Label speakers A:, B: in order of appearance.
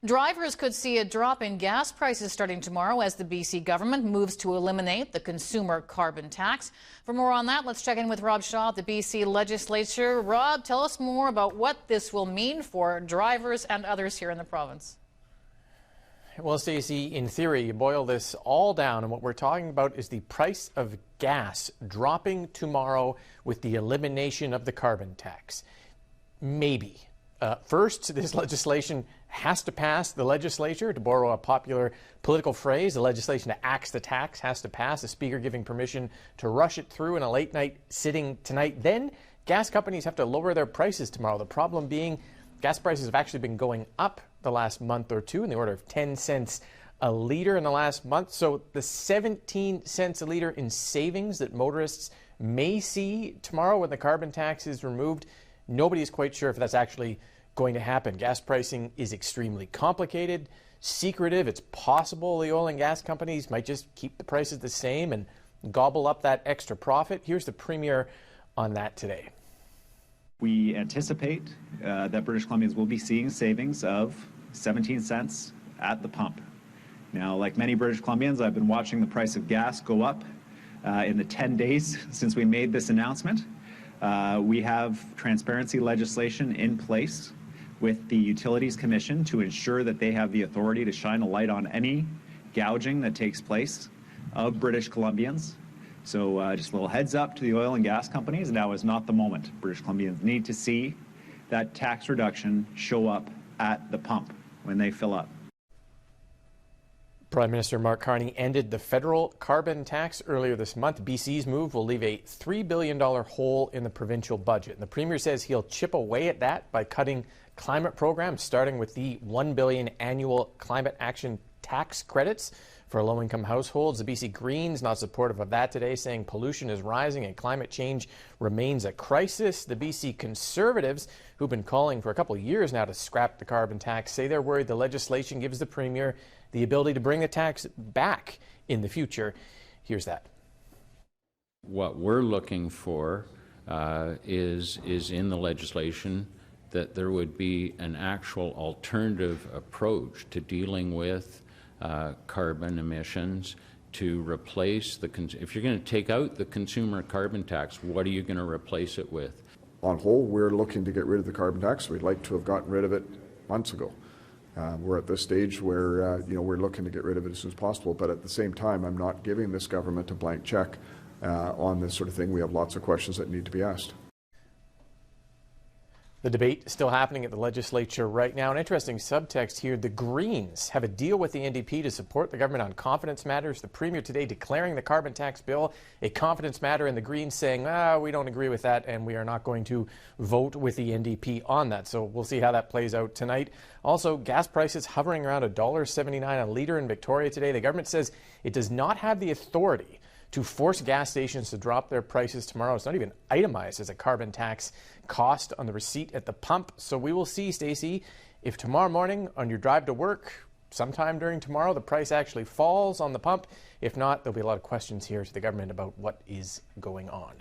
A: Drivers could see a drop in gas prices starting tomorrow as the BC government moves to eliminate the consumer carbon tax. For more on that, let's check in with Rob Shaw at the BC Legislature. Rob, tell us more about what this will mean for drivers and others here in the province.
B: Well, Stacey, in theory, you boil this all down, and what we're talking about is the price of gas dropping tomorrow with the elimination of the carbon tax. Maybe. First, this legislation has to pass the legislature. To borrow a popular political phrase, the legislation to axe the tax has to pass, the speaker giving permission to rush it through in a late night sitting tonight. Then gas companies have to lower their prices tomorrow. The problem being gas prices have actually been going up the last month or two in the order of 10 cents a litre in the last month. So the 17 cents a litre in savings that motorists may see tomorrow when the carbon tax is removed, nobody is quite sure if that's actually going to happen. Gas pricing is extremely complicated, secretive. It's possible the oil and gas companies might just keep the prices the same and gobble up that extra profit. Here's the Premier on that today.
C: We anticipate that British Columbians will be seeing savings of 17 cents at the pump. Now, like many British Columbians, I've been watching the price of gas go up in the 10 days since we made this announcement. We have transparency legislation in place with the Utilities Commission to ensure that they have the authority to shine a light on any gouging that takes place of British Columbians. So just a little heads up to the oil and gas companies, now is not the moment. British Columbians need to see that tax reduction show up at the pump when they fill up.
B: Prime Minister Mark Carney ended the federal carbon tax earlier this month. BC's move will leave a $3 billion hole in the provincial budget. And the Premier says he'll chip away at that by cutting climate programs, starting with the $1 billion annual climate action tax credits for low-income households. The BC Greens not supportive of that today, saying pollution is rising and climate change remains a crisis. The BC Conservatives, who've been calling for a couple of years now to scrap the carbon tax, say they're worried the legislation gives the Premier the ability to bring the tax back in the future. Here's that.
D: What we're looking for is in the legislation that there would be an actual alternative approach to dealing with carbon emissions to replace if you're going to take out the consumer carbon tax, what are you going to replace it with?
E: On whole, we're looking to get rid of the carbon tax. We'd like to have gotten rid of it months ago. We're at this stage where we're looking to get rid of it as soon as possible, but at the same time, I'm not giving this government a blank check on this sort of thing. We have lots of questions that need to be asked.
B: The debate is still happening at the legislature right now. An interesting subtext here. The Greens have a deal with the NDP to support the government on confidence matters. The Premier today declaring the carbon tax bill a confidence matter, and the Greens saying, we don't agree with that and we are not going to vote with the NDP on that. So we'll see how that plays out tonight. Also, gas prices hovering around $1.79 a litre in Victoria today. The government says it does not have the authority to force gas stations to drop their prices tomorrow. It's not even itemized as a carbon tax cost on the receipt at the pump. So we will see, Stacey, if tomorrow morning on your drive to work, sometime during tomorrow, the price actually falls on the pump. If not, there'll be a lot of questions here to the government about what is going on.